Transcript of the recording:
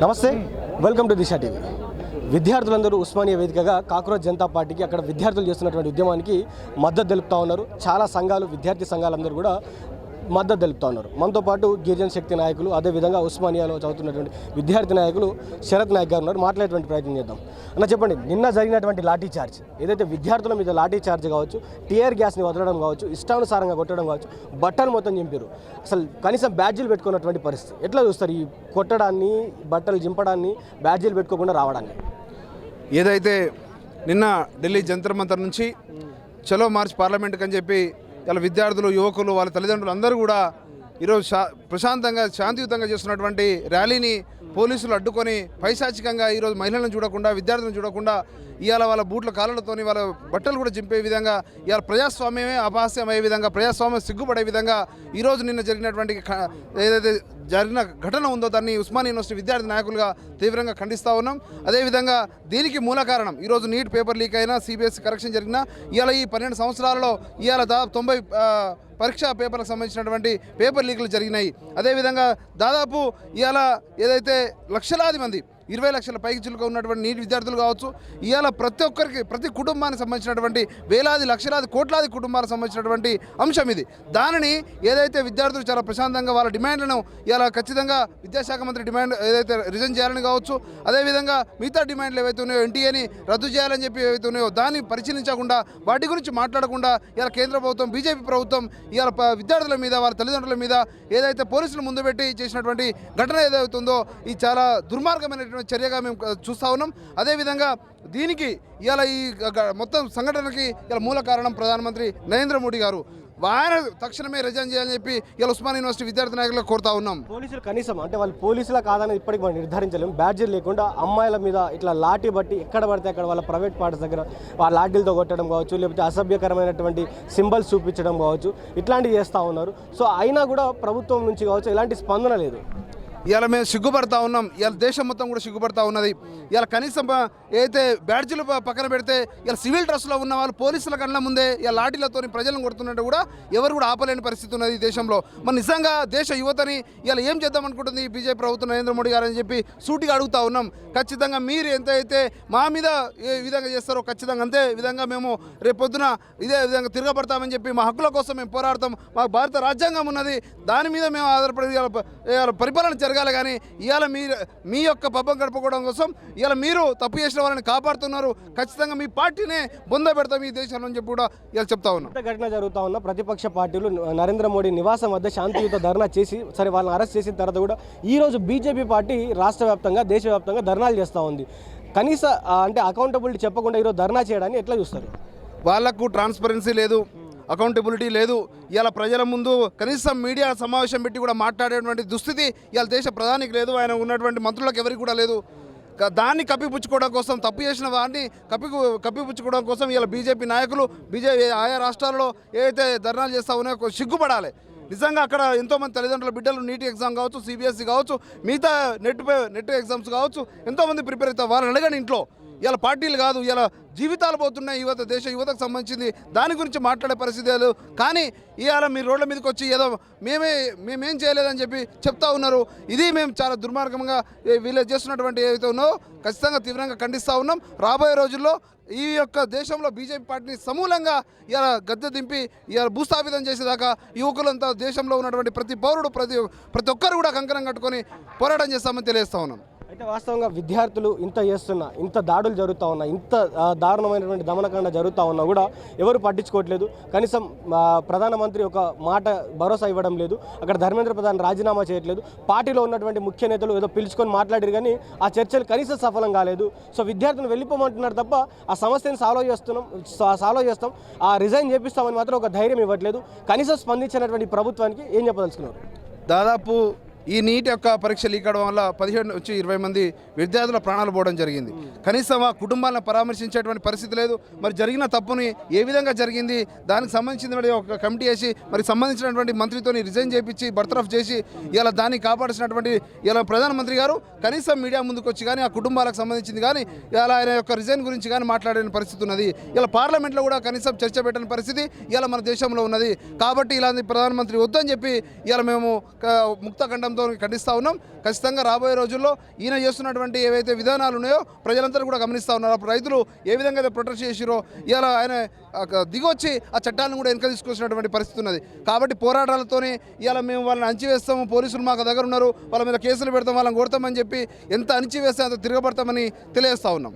నమస్తే, welcome to Disha TV. విద్యార్థులందరూ ఉస్మానియా వేదికగా కాక్రోచ్ జనతా పార్టీకి అక్కడ విద్యార్థులు చేస్తున్నటువంటి ఉద్యమానికి మద్దతు తెలుపుతూ ఉన్నారు. చాలా సంఘాలు, విద్యార్థి సంఘాలందరూ కూడా మద్దతు తెలుపుతూ ఉన్నారు. మనతో పాటు గిరిజన శక్తి నాయకులు, అదేవిధంగా ఉస్మానియాలో చదువుతున్నటువంటి విద్యార్థి నాయకులు శరత్ నాయక్ గారు ఉన్నారు. మాట్లాడేటువంటి ప్రయత్నం చేద్దాం. అన్న, చెప్పండి, నిన్న జరిగినటువంటి లాఠీ చార్జ్, ఏదైతే విద్యార్థుల మీద లాఠీ చార్జ్ కావచ్చు, టీఆర్ గ్యాస్ని వదలడం కావచ్చు, ఇష్టానుసారంగా కొట్టడం కావచ్చు, బట్టలు మొత్తం చింపారు. అసలు కనీసం బ్యాడ్జీలు పెట్టుకున్నటువంటి పరిస్థితి ఎట్లా చూస్తారు? ఈ కొట్టడాన్ని, బట్టలు చింపడాన్ని, బ్యాడ్జీలు పెట్టుకోకుండా రావడాన్ని. ఏదైతే నిన్న ఢిల్లీ జంతర్ మంతర్ నుంచి చలో మార్చ్ పార్లమెంట్కి అని చెప్పి ఇలా విద్యార్థులు, యువకులు, వాళ్ళ తల్లిదండ్రులు అందరూ కూడా ఈరోజు ప్రశాంతంగా, శాంతియుతంగా చేస్తున్నటువంటి ర్యాలీని పోలీసులు అడ్డుకొని పైశాచికంగా ఈరోజు మహిళలను చూడకుండా, విద్యార్థులను చూడకుండా ఇవాళ వాళ్ళ బూట్ల కాళ్ళతోని వాళ్ళ బట్టలు కూడా చింపే విధంగా, ఇవాళ ప్రజాస్వామ్యమే అపహాస్యం అయ్యే విధంగా, ప్రజాస్వామ్యం సిగ్గుపడే విధంగా ఈరోజు నిన్న జరిగినటువంటి ఏదైతే జరిగిన ఘటన ఉందో దాన్ని ఉస్మానియా యూనివర్సిటీ విద్యార్థి నాయకులుగా తీవ్రంగా ఖండిస్తూ ఉన్నాం. అదేవిధంగా దీనికి మూల కారణం ఈరోజు నీట్ పేపర్ లీక్ అయినా, సిబిఎస్ఈ కరెక్షన్ జరిగినా, ఇవాళ ఈ 12 సంవత్సరాలలో ఇవాళ దాదాపు 90 పరీక్షా పేపర్లకు సంబంధించినటువంటి పేపర్ లీకులు జరిగినాయి. అదేవిధంగా దాదాపు ఇవాళ ఏదైతే లక్షలాది మంది, 20 లక్షల పైకి చిలుక ఉన్నటువంటి నీటి విద్యార్థులు కావచ్చు, ఇవాళ ప్రతి ఒక్కరికి, ప్రతి కుటుంబానికి సంబంధించినటువంటి వేలాది, లక్షలాది, కోట్లాది కుటుంబాలకు సంబంధించినటువంటి అంశం ఇది. దానిని ఏదైతే విద్యార్థులు చాలా ప్రశాంతంగా వాళ్ళ డిమాండ్లను ఇవాళ ఖచ్చితంగా విద్యాశాఖ మంత్రి డిమాండ్ ఏదైతే రిజైన్ చేయాలని కావచ్చు, అదేవిధంగా మిగతా డిమాండ్లు ఏవైతే ఉన్నాయో, ఎన్టీఏని రద్దు చేయాలని చెప్పి ఏవైతే ఉన్నాయో దాన్ని పరిశీలించకుండా, వాటి గురించి మాట్లాడకుండా ఇవాళ కేంద్ర ప్రభుత్వం, బీజేపీ ప్రభుత్వం ఇవాళ విద్యార్థుల మీద, వాళ్ళ తల్లిదండ్రుల మీద ఏదైతే పోలీసులు ముందు పెట్టి చేసినటువంటి ఘటన ఏదైతే ఉందో ఇది చాలా దుర్మార్గమైన చర్యగా మేము చూస్తూ ఉన్నాం. అదేవిధంగా దీనికి ఇవాళ ఈ మొత్తం సంఘటనకి ఇలా మూల కారణం ప్రధానమంత్రి నరేంద్ర మోడీ గారు. ఆయన తక్షణమే రిజైన్ చేయాలని చెప్పి ఇలా ఉస్మానియా యూనివర్సిటీ విద్యార్థి నాయకులకు కోరుతా ఉన్నాం. పోలీసులు కనీసం, అంటే వాళ్ళు పోలీసులా కాదని ఇప్పటికి మనం నిర్ధారించలేము, బ్యాడ్జీలు లేకుండా అమ్మాయిల మీద ఇట్లా లాఠీ బట్టి ఎక్కడ పడితే అక్కడ వాళ్ళ ప్రైవేట్ పార్ట్స్ దగ్గర వాళ్ళ లాఠీలతో కొట్టడం కావచ్చు, లేకపోతే అసభ్యకరమైనటువంటి సింబల్స్ చూపించడం కావచ్చు, ఇట్లాంటివి చేస్తూ ఉన్నారు. సో అయినా కూడా ప్రభుత్వం నుంచి కావచ్చు ఎలాంటి స్పందన లేదు. ఇవాళ మేము సిగ్గుపడతా ఉన్నాం. ఇవాళ దేశం మొత్తం కూడా సిగ్గుపడతా ఉన్నది. ఇవాళ కనీసం ఏదైతే బ్యాడ్జీలు పక్కన పెడితే ఇవాళ సివిల్ డ్రెస్లో ఉన్న వాళ్ళు పోలీసుల కళ్ళ ముందే ఇవాళ లాఠీలతో ప్రజలను కొడుతున్నట్టు కూడా ఎవరు కూడా ఆపలేని పరిస్థితి ఉన్నది ఈ దేశంలో. మరి నిజంగా దేశ యువతని ఇవాళ ఏం చేద్దాం అనుకుంటుంది బీజేపీ ప్రభుత్వం, నరేంద్ర మోడీ గారు అని చెప్పి సూటిగా అడుగుతా ఉన్నాం. ఖచ్చితంగా మీరు ఎంతైతే మా మీద ఏ విధంగా చేస్తారో ఖచ్చితంగా అంతే విధంగా మేము రేపొద్దున ఇదే విధంగా తిరగబడతామని చెప్పి మా హక్కుల కోసం మేము పోరాడతాం. మాకు భారత రాజ్యాంగం ఉన్నది, దాని మీద మేము ఆధారపడి పరిపాలన జరగాలి. కానీ ఇవాళ మీ యొక్క పబ్బం గడపడం కోసం ఇవాళ మీరు తప్పు చేసిన వాళ్ళని కాపాడుతున్నారు. ఖచ్చితంగా మీ పార్టీనే బొంద పెడతాం ఈ దేశంలో అని చెప్పి కూడా ఇవాళ చెప్తా ఉన్నాం. ఘటన జరుగుతూ ఉన్న ప్రతిపక్ష పార్టీలు నరేంద్ర మోడీ నివాసం వద్ద శాంతియుత ధర్నా చేసి, సరే వాళ్ళని అరెస్ట్ చేసిన తర్వాత కూడా ఈరోజు బీజేపీ పార్టీ రాష్ట్ర వ్యాప్తంగా, దేశవ్యాప్తంగా ధర్నాలు చేస్తూ ఉంది. కనీస అంటే అకౌంటబిలిటీ చెప్పకుండా ఈరోజు ధర్నా చేయడాన్ని ఎట్లా చూస్తారు? వాళ్లకు ట్రాన్స్పరెన్సీ లేదు, అకౌంటబిలిటీ లేదు. ఇవాళ ప్రజల ముందు కనీసం మీడియా సమావేశం పెట్టి కూడా మాట్లాడేటువంటి దుస్థితి ఇవాళ దేశ ప్రధానికి లేదు, ఆయన ఉన్నటువంటి మంత్రులకు ఎవరికి కూడా లేదు. దాన్ని కప్పిపుచ్చుకోవడం కోసం, తప్పు చేసిన వారిని కప్పిపుచ్చుకోవడం కోసం ఇవాళ బీజేపీ నాయకులు ఆయా రాష్ట్రాల్లో ఏదైతే ధర్నాలు చేస్తా ఉన్నాయో సిగ్గుపడాలి. నిజంగా అక్కడ ఎంతోమంది తల్లిదండ్రుల బిడ్డలు నీట్ ఎగ్జామ్ కావచ్చు, సిబిఎస్ఈ కావచ్చు, మిగతా నెట్ ఎగ్జామ్స్ కావచ్చు, ఎంతోమంది ప్రిపేర్ అవుతారు. వాళ్ళని అడగండి ఇంట్లో. ఇలా పార్టీలు కాదు, ఇలా జీవితాలు పోతున్నాయి యువత, దేశ యువతకు సంబంధించింది, దాని గురించి మాట్లాడే పరిస్థితి లేదు. కానీ ఇవాళ మీరు రోడ్ల మీదకి వచ్చి ఏదో మేమేం చేయలేదని చెప్పి చెప్తా ఉన్నారు. ఇది మేము చాలా దుర్మార్గంగా వీళ్ళు చేస్తున్నటువంటి ఏదైతే ఉన్నాయో ఖచ్చితంగా తీవ్రంగా ఖండిస్తూ ఉన్నాం. రాబోయే రోజుల్లో ఈ యొక్క దేశంలో బీజేపీ పార్టీని సమూలంగా ఇలా గద్దె దింపి ఇలా భూస్థాపితం చేసేదాకా యువకులంతా, దేశంలో ఉన్నటువంటి ప్రతి పౌరుడు, ప్రతి ఒక్కరు కూడా కంకణం కట్టుకొని పోరాటం చేస్తామని తెలియజేస్తా ఉన్నాం. అయితే వాస్తవంగా విద్యార్థులు ఇంత చేస్తున్నా, ఇంత దాడులు జరుగుతూ ఉన్నా, ఇంత దారుణమైనటువంటి దమనకాండ జరుగుతూ ఉన్నా కూడా ఎవరు పట్టించుకోవట్లేదు. కనీసం ప్రధానమంత్రి ఒక మాట భరోసా ఇవ్వడం లేదు. అక్కడ ధర్మేంద్ర ప్రధాన్ రాజీనామా చేయట్లేదు. పార్టీలో ఉన్నటువంటి ముఖ్య నేతలు ఏదో పిలుచుకొని మాట్లాడారు కానీ ఆ చర్చలు కనీసం సఫలం కాలేదు. సో విద్యార్థులు వెళ్ళిపోమంటున్నారు తప్ప ఆ సమస్యను సాల్వ్ చేస్తాం, ఆ రిజైన్ చేపిస్తామని మాత్రం ఒక ధైర్యం ఇవ్వట్లేదు. కనీసం స్పందించినటువంటి ప్రభుత్వానికి ఏం చెప్పదలుచుకున్నారు? దాదాపు ఈ నీట్ యొక్క పరీక్ష లీక్ అవడం వల్ల 15 నుంచి 20 మంది విద్యార్థుల ప్రాణాలు పోవడం జరిగింది. కనీసం ఆ కుటుంబాలను పరామర్శించేటువంటి పరిస్థితి లేదు. మరి జరిగిన తప్పుని ఏ విధంగా జరిగింది, దానికి సంబంధించిన ఒక కమిటీ వేసి మరి సంబంధించినటువంటి మంత్రితో రిజైన్ చేయించి బర్తరఫ్ చేసి ఇలా దాన్ని కాపాడాల్సినటువంటి ఇలా ప్రధానమంత్రి గారు కనీసం మీడియా ముందుకు వచ్చి కానీ ఆ కుటుంబాలకు సంబంధించింది కానీ ఇలా ఆయన యొక్క రిజైన్ గురించి కానీ మాట్లాడే పరిస్థితి ఉన్నది. ఇలా పార్లమెంట్లో కూడా కనీసం చర్చ పెట్టని పరిస్థితి ఇలా మన దేశంలో ఉన్నది. కాబట్టి ఇలాంటి ప్రధానమంత్రి వద్దని చెప్పి ఇలా మేము ముక్తఖండం తీవ్రంతో ఖండిస్తూ ఉన్నాం. ఖచ్చితంగా రాబోయే రోజుల్లో ఈయన చేస్తున్నటువంటి ఏవైతే విధానాలు ఉన్నాయో ప్రజలందరూ కూడా గమనిస్తూ ఉన్నారు. అప్పుడు రైతులు ఏ విధంగా అయితే ప్రొటెస్ట్ చేసిరో ఇవాళ ఆయన దిగొచ్చి ఆ చట్టాలను కూడా వెనక తీసుకొచ్చినటువంటి పరిస్థితి ఉన్నది. కాబట్టి పోరాటాలతోనే ఇవాళ మేము వాళ్ళని అణచివేస్తాము, పోలీసులు మాకు దగ్గర ఉన్నారు, వాళ్ళ మీద కేసులు పెడతాం, వాళ్ళని కొడతామని చెప్పి ఎంత అణచివేస్తే అంత తిరగబడతామని తెలియజేస్తూ ఉన్నాం.